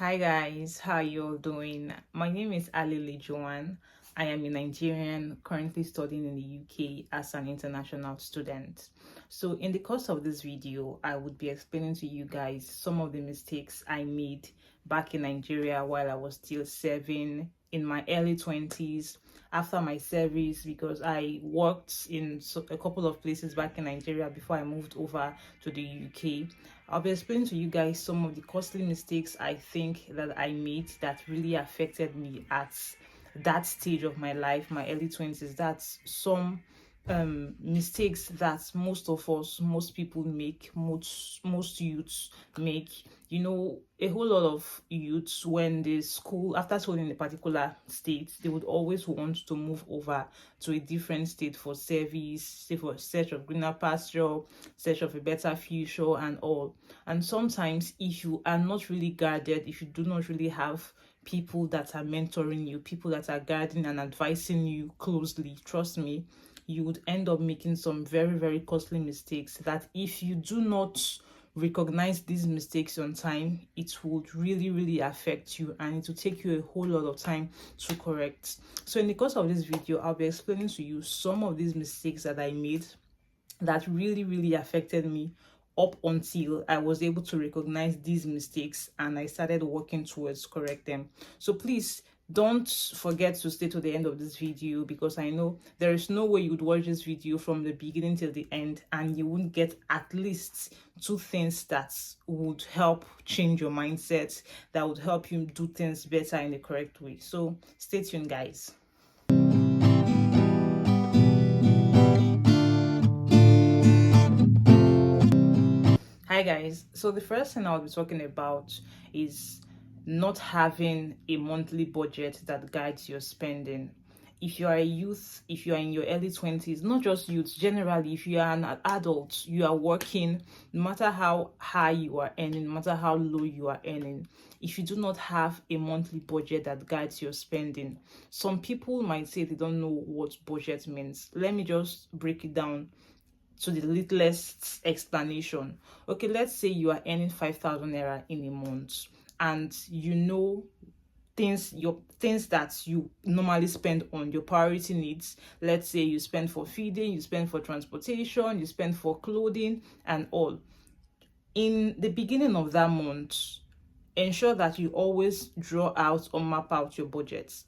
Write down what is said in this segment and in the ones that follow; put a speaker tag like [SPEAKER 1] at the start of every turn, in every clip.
[SPEAKER 1] Hi guys, how you all doing? My name is Ali Joan. I am a Nigerian currently studying in the UK as an international student. So in the course of this video, I would be explaining to you guys some of the mistakes I made back in Nigeria while I was still serving in my early 20s after my service, because I worked in a couple of places back in Nigeria before I moved over to the UK. I'll be explaining to you guys some of the costly mistakes I think that I made that really affected me at that stage of my life, my early 20s. That's some mistakes that most people make, most youths make. A whole lot of youths, when they school after school in a particular state, they would always want to move over to a different state for service, say for search of greener pasture, search of a better future and all. And sometimes if you are not really guarded, if you do not really have people that are mentoring you, people that are guiding and advising you closely, trust me, you would end up making some very, very costly mistakes that if you do not recognize these mistakes on time, it would really, really affect you, and it will take you a whole lot of time to correct. So in the course of this video, I'll be explaining to you some of these mistakes that I made that really, really affected me up until I was able to recognize these mistakes and I started working towards correct them. So please don't forget to stay to the end of this video, because I know there is no way you would watch this video from the beginning till the end and you won't get at least two things that would help change your mindset, that would help you do things better in the correct way. So stay tuned, guys. Hi guys, so the first thing I'll be talking about is not having a monthly budget that guides your spending. If you are a youth, if you are in your early 20s, not just youth, generally, if you are an adult, you are working, no matter how high you are earning, no matter how low you are earning, if you do not have a monthly budget that guides your spending, some people might say they don't know what budget means. Let me just break it down to the littlest explanation. Okay, let's say you are earning 5,000 naira in a month, and you know things that you normally spend on your priority needs. Let's say you spend for feeding, you spend for transportation, you spend for clothing and all. In the beginning of that month, ensure that you always draw out or map out your budgets.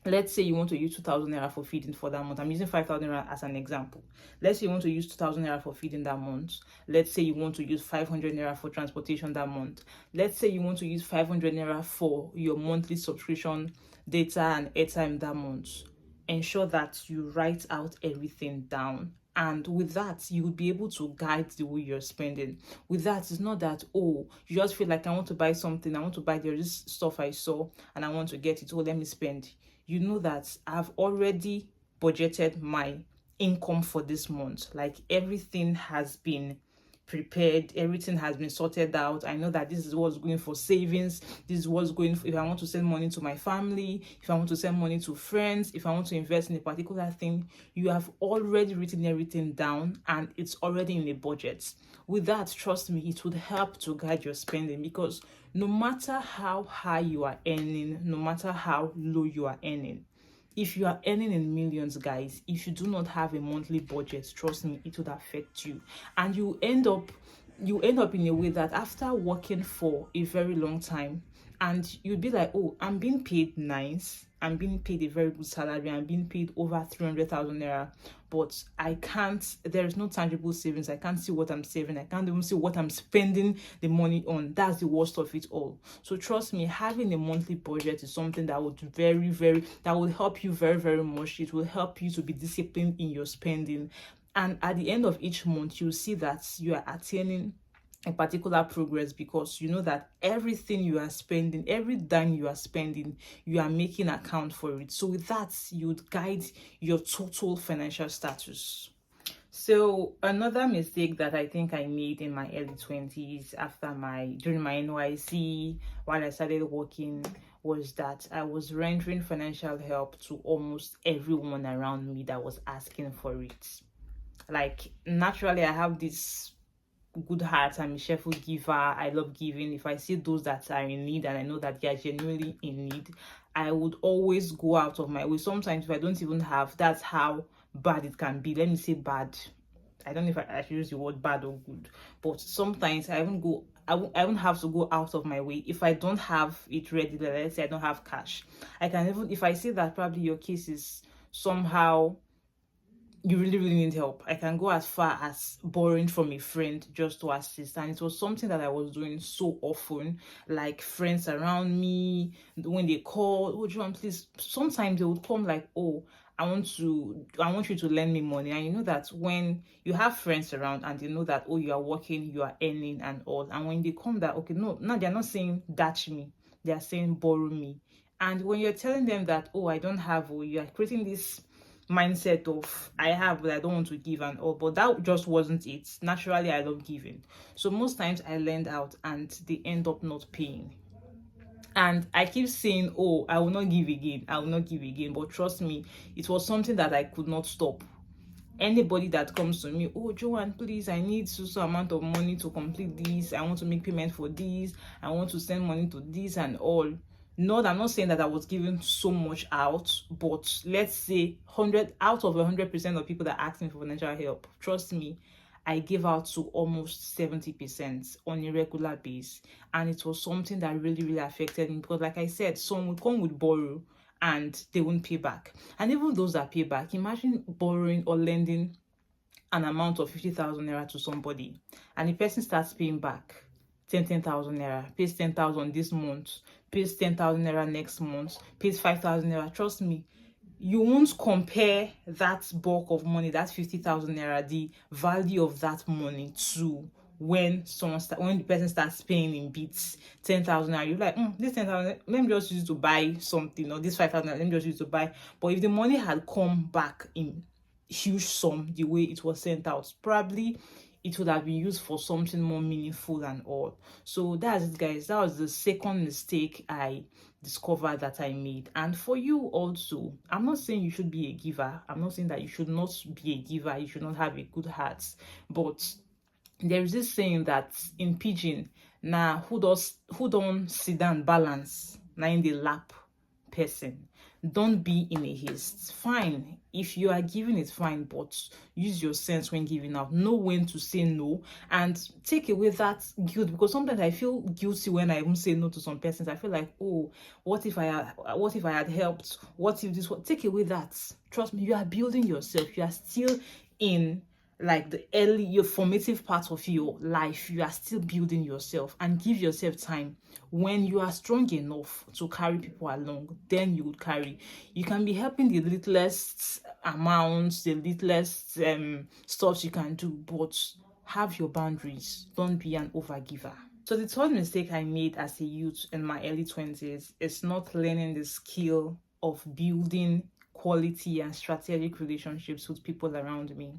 [SPEAKER 1] Let's say you want to use 2,000 naira for feeding for that month. I'm using 5,000 naira as an example. Let's say you want to use 2,000 naira for feeding that month. Let's say you want to use 500 naira for transportation that month. Let's say you want to use 500 naira for your monthly subscription, data and airtime that month. Ensure that you write out everything down. And with that, you will be able to guide the way you're spending. With that, it's not that, oh, you just feel like I want to buy something, I want to buy this stuff I saw and I want to get it, oh, let me spend. You know that I've already budgeted my income for this month. Like, everything has been prepared, everything has been sorted out. I know that this is what's going for savings, this is what's going for if I want to send money to my family, if I want to send money to friends, if I want to invest in a particular thing. You have already written everything down and it's already in a budget. With that, trust me, it would help to guide your spending, because no matter how high you are earning, no matter how low you are earning, if you are earning in millions, guys, if you do not have a monthly budget, trust me, it would affect you. And you end up in a way that after working for a very long time, and you'll be like, oh, I'm being paid nice, I'm being paid a very good salary, I'm being paid over 300,000 naira, but there is no tangible savings. I can't see what I'm saving, I can't even see what I'm spending the money on. That's the worst of it all. So trust me, having a monthly budget is something that would that will help you very, very much. It will help you to be disciplined in your spending, and at the end of each month, you'll see that you are attaining a particular progress, because you know that everything you are spending, every dime you are spending, you are making account for it. So with that, you would guide your total financial status. So another mistake that I think I made in my early 20s during my NYC, while I started working, was that I was rendering financial help to almost everyone around me that was asking for it. Like, naturally, I have this good heart. I'm a cheerful giver. I love giving. If I see those that are in need and I know that they are genuinely in need, I would always go out of my way. Sometimes if I don't even have, that's how bad it can be. Let me say bad. I don't know if I should use the word bad or good, but sometimes I won't have to go out of my way if I don't have it ready. Let's say I don't have cash. I can even, if I see that probably your case is somehow you really need help, I can go as far as borrowing from a friend just to assist. And it was something that I was doing so often. Like, friends around me, when they call, oh John, please, sometimes they would come like, oh, I want you to lend me money. And you know that when you have friends around and they know that, oh, you are working, you are earning and all, and when they come that, okay, no, they're not saying dash me, they're saying borrow me. And when you're telling them that, oh, I don't have, or you are creating this mindset of I have but I don't want to give and all, but that just wasn't it. Naturally, I love giving, so most times I lend out and they end up not paying. And I keep saying, oh, I will not give again, I will not give again, but trust me, it was something that I could not stop. Anybody that comes to me, oh Joanne, please, I need so amount of money to complete this, I want to make payment for this, I want to send money to this and all. Not, I'm not saying that I was giving so much out, but let's say 100 out of 100% of people that ask me for financial help, trust me, I gave out to almost 70% on a regular base. And it was something that really affected me, because like I said, some would come with borrow and they won't pay back. And even those that pay back, imagine borrowing or lending an amount of 50,000 naira to somebody, and the person starts paying back 10,000 naira, pays 10,000 this month, pays 10,000 naira next month, pays 5,000 naira. Trust me, you won't compare that bulk of money, that 50,000 naira, the value of that money, to when when the person starts paying in bits 10,000 naira. You're like, this 10,000, let me just use it to buy something, or this 5,000, let me just use it to buy. But if the money had come back in huge sum the way it was sent out, probably it would have been used for something more meaningful and all. So that's it, guys. That was the second mistake I discovered that I made. And for you also, I'm not saying you should be a giver, I'm not saying that you should not be a giver, you should not have a good heart, but there is this saying that in pidgin, now who don't sit down balance, now in the lap person. Don't be in a haste. Fine, if you are giving it, fine, but use your sense when giving out. Know when to say no, and take away that guilt, because sometimes I feel guilty when I even say no to some persons. I feel like, oh, what if I had helped, what if this, what? Take away that. Trust me, you are building yourself, you are still in like the early, your formative part of your life. You are still building yourself, and give yourself time. When you are strong enough to carry people along, then you would carry. You can be helping the littlest amounts, the littlest stuff you can do, but have your boundaries. Don't be an overgiver. So the third mistake I made as a youth in my early 20s is not learning the skill of building quality and strategic relationships with people around me.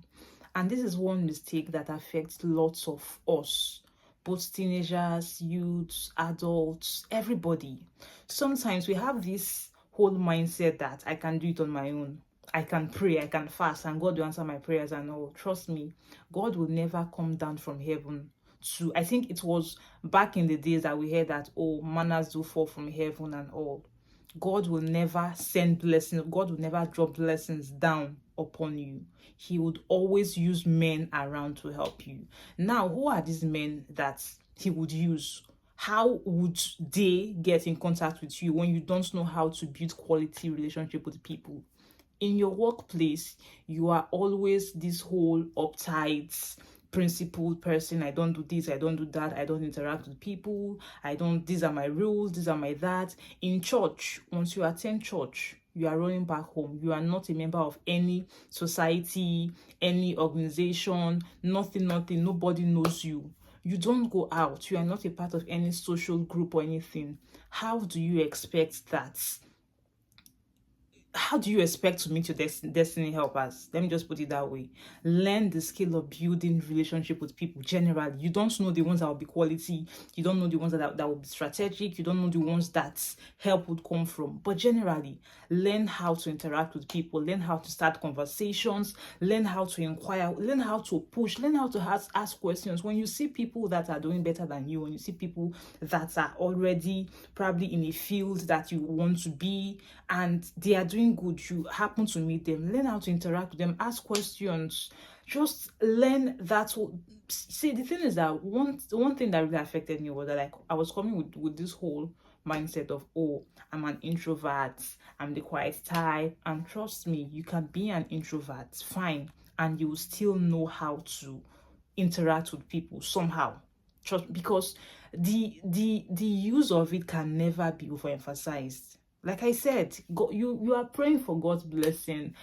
[SPEAKER 1] And this is one mistake that affects lots of us, both teenagers, youths, adults, everybody. Sometimes we have this whole mindset that I can do it on my own. I can pray, I can fast, and God will answer my prayers and all. Trust me, God will never come down from heaven to, I think it was back in the days that we heard that, oh, manners do fall from heaven and all. God will never send blessings. God will never drop blessings down upon you. He would always use men around to help you. Now, who are these men that he would use? How would they get in contact with you when you don't know how to build quality relationship with people? In your workplace, you are always this whole uptight, principled person. I don't do this, I don't do that, I don't interact with people, these are my rules, these are my that. In church, once you attend church, you are running back home. You are not a member of any society, any organization, nothing, nobody knows you. You don't go out, you are not a part of any social group or anything. How do you expect that how do you expect to meet your destiny helpers? Let me just put it that way. Learn the skill of building relationship with people generally. You don't know the ones that will be quality. You don't know the ones that will be strategic. You don't know the ones that help would come from. But generally, learn how to interact with people. Learn how to start conversations. Learn how to inquire. Learn how to push. Learn how to ask questions. When you see people that are doing better than you, when you see people that are already probably in a field that you want to be, and they are doing good, you happen to meet them, learn how to interact with them, ask questions, just learn that. See, the thing is that one thing that really affected me was that, like, I was coming with this whole mindset of, oh, I'm an introvert, I'm the quiet type. And trust me, you can be an introvert fine, and you will still know how to interact with people somehow. Trust, because the use of it can never be overemphasized. Like I said, God, you are praying for God's blessing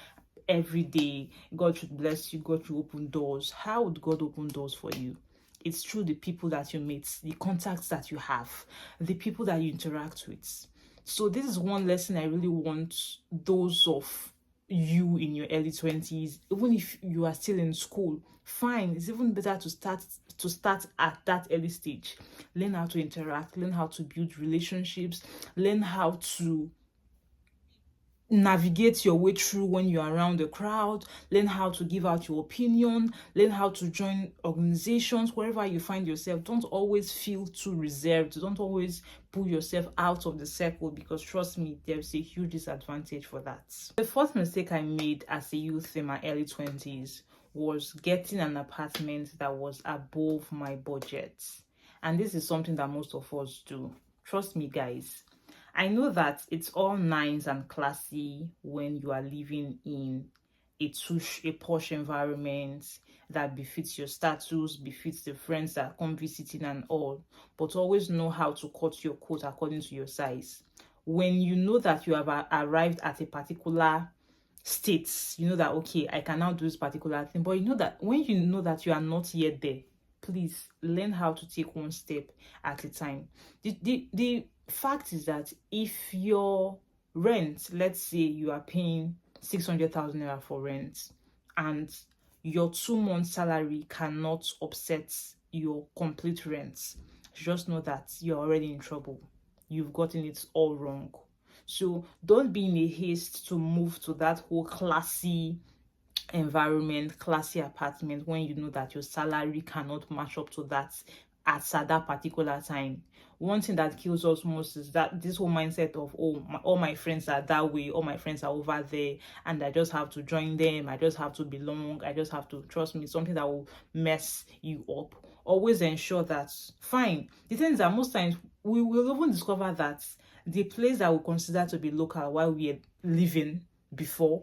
[SPEAKER 1] every day. God should bless you, God should open doors. How would God open doors for you? It's through the people that you meet, the contacts that you have, the people that you interact with. So this is one lesson I really want those of you in your early 20s, even if you are still in school, fine, it's even better to start at that early stage. Learn how to interact, learn how to build relationships, learn how to navigate your way through when you're around the crowd, learn how to give out your opinion, learn how to join organizations wherever you find yourself. Don't always feel too reserved, don't always pull yourself out of the circle, because trust me, there's a huge disadvantage for that. The first mistake I made as a youth in my early 20s was getting an apartment that was above my budget. And this is something that most of us do. Trust me, guys. I know that it's all nice and classy when you are living in a posh environment that befits your status, befits the friends that come visiting and all. But always know how to cut your coat according to your size. When you know that you have arrived at a particular state, you know that, okay, I can now do this particular thing. But you know that when you know that you are not yet there, please learn how to take one step at a time. The fact is that if your rent, let's say you are paying 600,000 naira for rent, and your 2 months salary cannot offset your complete rent, just know that you're already in trouble. You've gotten it all wrong. So don't be in a haste to move to that whole classy environment, classy apartment, when you know that your salary cannot match up to that at that particular time. One thing that kills us most is that this whole mindset of, oh, all my friends are that way, all my friends are over there, and I just have to join them, I just have to belong, I just have to, trust me, something that will mess you up. Always ensure that, fine, the thing is that most times we will even discover that the place that we consider to be local while we are living before,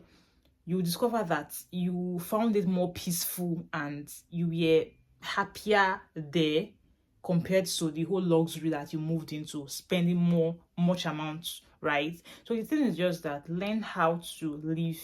[SPEAKER 1] you discover that you found it more peaceful and you were happier there compared to the whole luxury that you moved into, spending much amounts, right? So the thing is just that learn how to live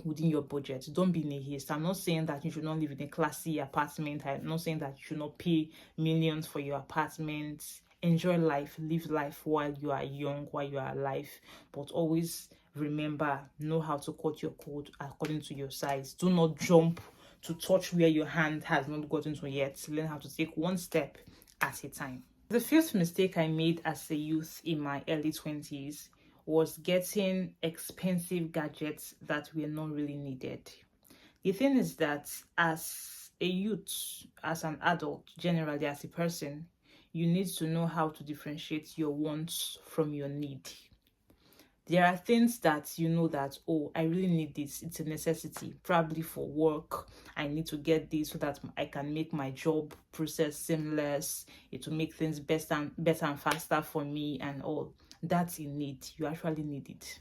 [SPEAKER 1] within your budget. Don't be in a haste. I'm not saying that you should not live in a classy apartment. I'm not saying that you should not pay millions for your apartment. Enjoy life, live life while you are young, while you are alive, but always remember, know how to cut your coat according to your size. Do not jump to touch where your hand has not gotten to yet. Learn how to take one step at a time. The first mistake I made as a youth in my early 20s was getting expensive gadgets that were not really needed. The thing is that as a youth, as an adult, generally as a person, you need to know how to differentiate your wants from your need. There are things that you know that, oh, I really need this. It's a necessity, probably for work. I need to get this so that I can make my job process seamless. It will make things better and faster for me and all. That's a need. You actually need it.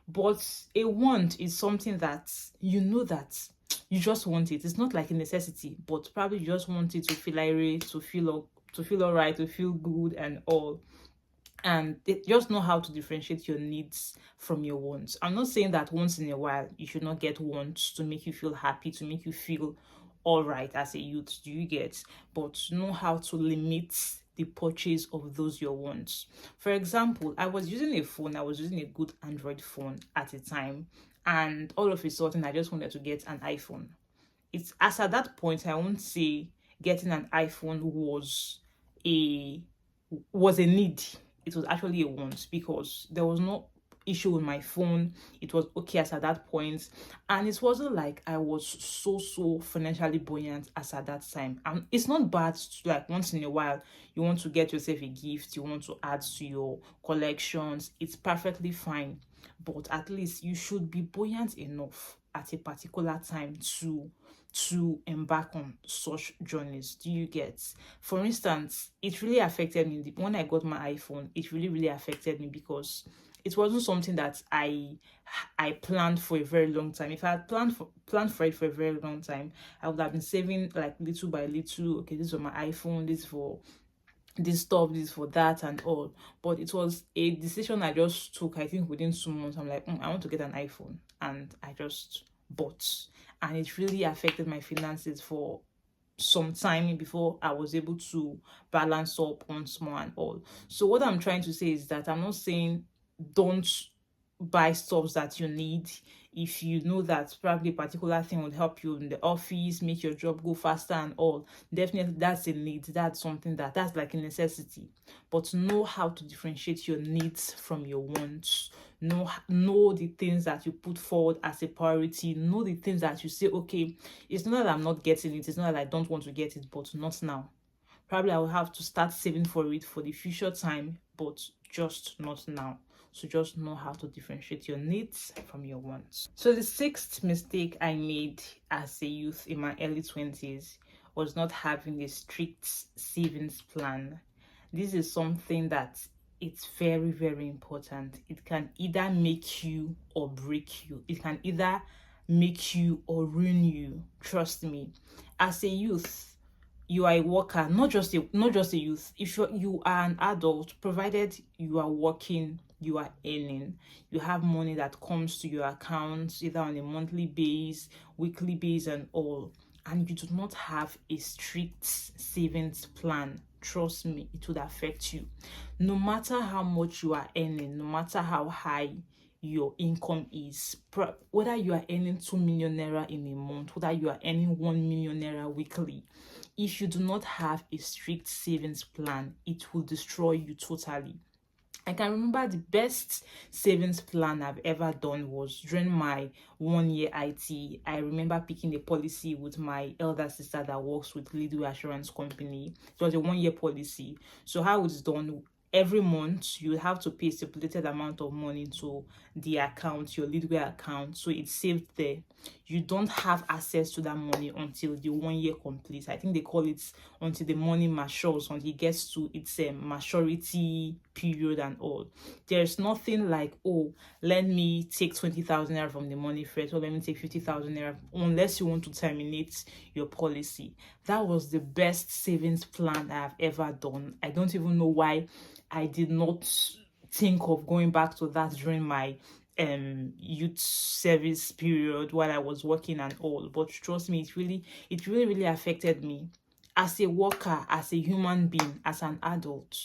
[SPEAKER 1] But a want is something that you know that you just want it. It's not like a necessity, but probably you just want it to feel irate, to feel all right, to feel good and all. And just know how to differentiate your needs from your wants. I'm not saying that once in a while you should not get wants to make you feel happy, to make you feel all right as a youth. Do you get? But know how to limit the purchase of those your wants. For example, I was using a good Android phone at a time, and all of a sudden I just wanted to get an iPhone. It's as at that point I won't say getting an iPhone a was a need. It was actually a want, because there was no issue with my phone. It was okay as at that point, and it wasn't like I was so financially buoyant as at that time. And it's not bad to, like, once in a while you want to get yourself a gift, you want to add to your collections. It's perfectly fine, but at least you should be buoyant enough at a particular time to embark on such journeys. Do you get? For instance, it really affected me when I got my iPhone. It really affected me because it wasn't something that I planned for a very long time. If I had planned for it for a very long time, I would have been saving, like, little by little. Okay, this is for my iPhone, this for this stuff, this for that, and all. But it was a decision I just took, I think, within 2 months. I'm like, I want to get an iPhone, and I just bought. And it really affected my finances for some time before I was able to balance up once more and all. So what I'm trying to say is that I'm not saying don't buy stuff that you need. If you know that probably a particular thing would help you in the office, make your job go faster and all, definitely that's a need. That's something that's like a necessity. But know how to differentiate your needs from your wants. Know the things that you put forward as a priority. Know the things that you say, okay, it's not that I'm not getting it, it's not that I don't want to get it, but not now. Probably I will have to start saving for it for the future time, but just not now. So just know how to differentiate your needs from your wants. So the sixth mistake I made as a youth in my early 20s was not having a strict savings plan. This is something that it's very important. It can either make you or break you. It can either make you or ruin you. Trust me. As a youth, you are a worker, not just a youth. If you are an adult, provided you are working, you are earning, you have money that comes to your account either on a monthly base, weekly base, and all, and you do not have a strict savings plan, trust me, it would affect you. No matter how much you are earning, no matter how high your income is, whether you are earning 2 million naira in a month, whether you are earning 1 million naira weekly, if you do not have a strict savings plan, it will destroy you totally. I can remember the best savings plan I've ever done was during my 1 year IT. I remember picking a policy with my elder sister that works with Leadway Assurance Company. It was a 1 year policy. So how it's done, every month you have to pay a stipulated amount of money to the account, your Leadway account, so it's saved there. You don't have access to that money until the 1 year completes. I think they call it until the money matures, until it gets to its maturity period and all. There's nothing like, oh, let me take 20,000 naira from the money first, or let me take 50,000 naira, unless you want to terminate your policy. That was the best savings plan I have ever done. I don't even know why I did not think of going back to that during my youth service period while I was working and all. But trust me, it really affected me as a worker, as a human being, as an adult.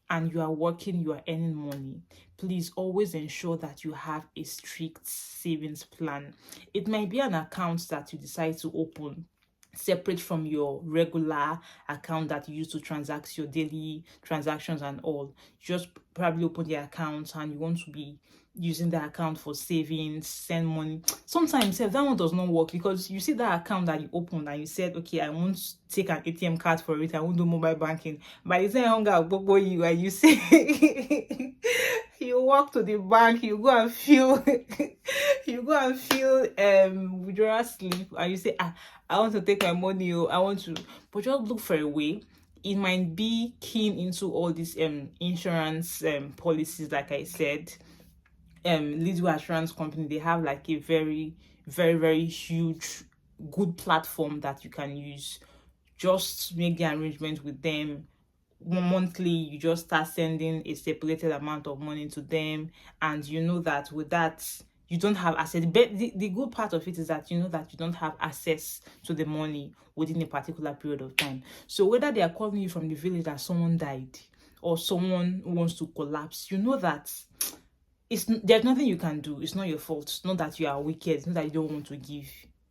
[SPEAKER 1] And you are working, you are earning money, please always ensure that you have a strict savings plan. It might be an account that you decide to open separate from your regular account that you use to transact your daily transactions and all. You just probably open the account and you want to be using the account for savings, send money. Sometimes that one does not work, because you see that account that you opened and you said, okay, I won't take an ATM card for it, I won't do mobile banking. By the time hunger will you and you say you walk to the bank, you go and feel withdrawal slip, and you say, I want to take my money, I want to, but just look for a way. It might be keen into all these insurance policies, like I said. Leadway Assurance Company, they have like a very huge good platform that you can use. Just make the arrangement with them. Monthly, you just start sending a stipulated amount of money to them, and you know that with that you don't have access. But the good part of it is that you know that you don't have access to the money within a particular period of time. So whether they are calling you from the village that someone died or someone wants to collapse, you know that there's nothing you can do. It's not your fault. It's not that you are wicked. It's not that you don't want to give.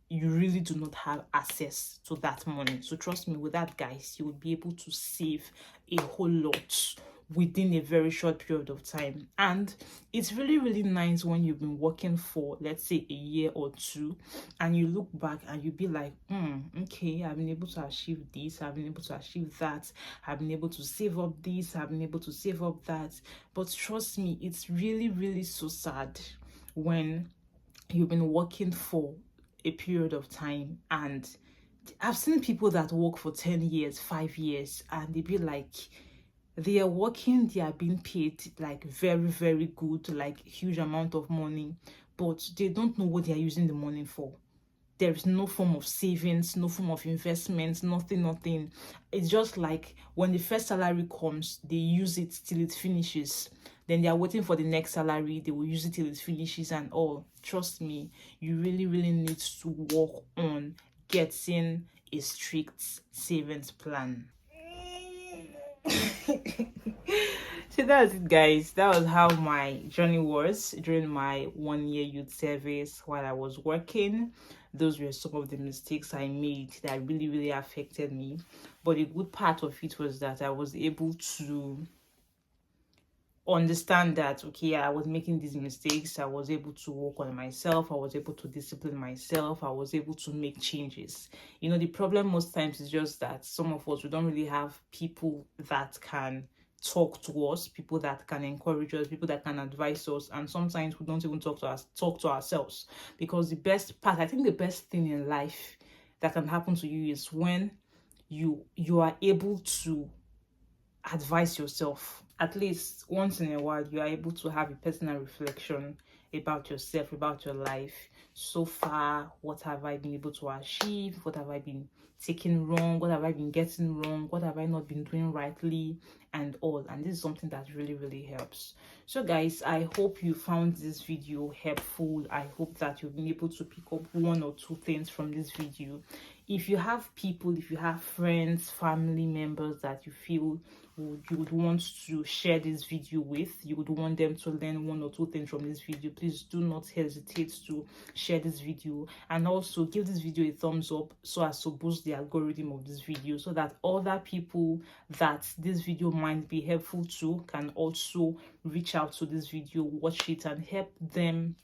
[SPEAKER 1] You really do not have access to that money. So trust me, with that, guys, you will be able to save a whole lot within a very short period of time. And it's really, really nice when you've been working for, let's say, a year or two, and you look back and you be like, okay, I've been able to achieve this, I've been able to achieve that, I've been able to save up this, I've been able to save up that. But trust me, it's really, really so sad when you've been working for a period of time, and I've seen people that work for 10 years, 5 years, and they be like, they are working, they are being paid like very, very good, like huge amount of money, but they don't know what they are using the money for. There is no form of savings, no form of investment, nothing. It's just like when the first salary comes, they use it till it finishes. Then they are waiting for the next salary, they will use it till it finishes and all. Trust me, you really, really need to work on getting a strict savings plan. So that's it, guys. That was how my journey was during my 1 year youth service while I was working. Those were some of the mistakes I made that really, really affected me. But the good part of it was that I was able to understand that, okay, I was making these mistakes. I was able to work on myself. I was able to discipline myself. I was able to make changes. You know, the problem most times is just that some of us, we don't really have people that can talk to us, people that can encourage us, people that can advise us, and sometimes we don't even talk to ourselves. Because the best part, I think the best thing in life that can happen to you is when you are able to advise yourself. At least once in a while, you are able to have a personal reflection about yourself, about your life. So far, what have I been able to achieve? What have I been taking wrong? What have I been getting wrong? What have I not been doing rightly? And all. And this is something that really, really helps. So guys, I hope you found this video helpful. I hope that you've been able to pick up 1 or 2 things from this video. If you have people, if you have friends, family members that you feel you would want to share this video with, you would want them to learn 1 or 2 things from this video, please do not hesitate to share this video, and also give this video a thumbs up so as to boost the algorithm of this video, so that other people that this video might be helpful to can also reach out to this video, watch it, and help them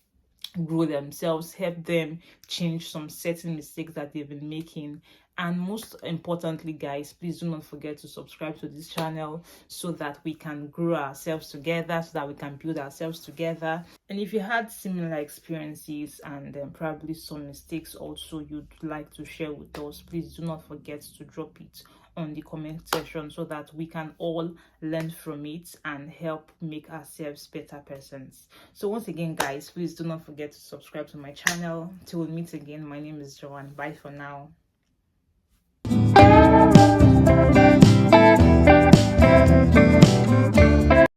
[SPEAKER 1] grow themselves, help them change some certain mistakes that they've been making. And most importantly, guys, please do not forget to subscribe to this channel so that we can grow ourselves together, so that we can build ourselves together. And if you had similar experiences and probably some mistakes also you'd like to share with us, please do not forget to drop it on the comment section so that we can all learn from it and help make ourselves better persons. So once again, guys, please do not forget to subscribe to my channel. Till we meet again, my name is Joanne. Bye for now.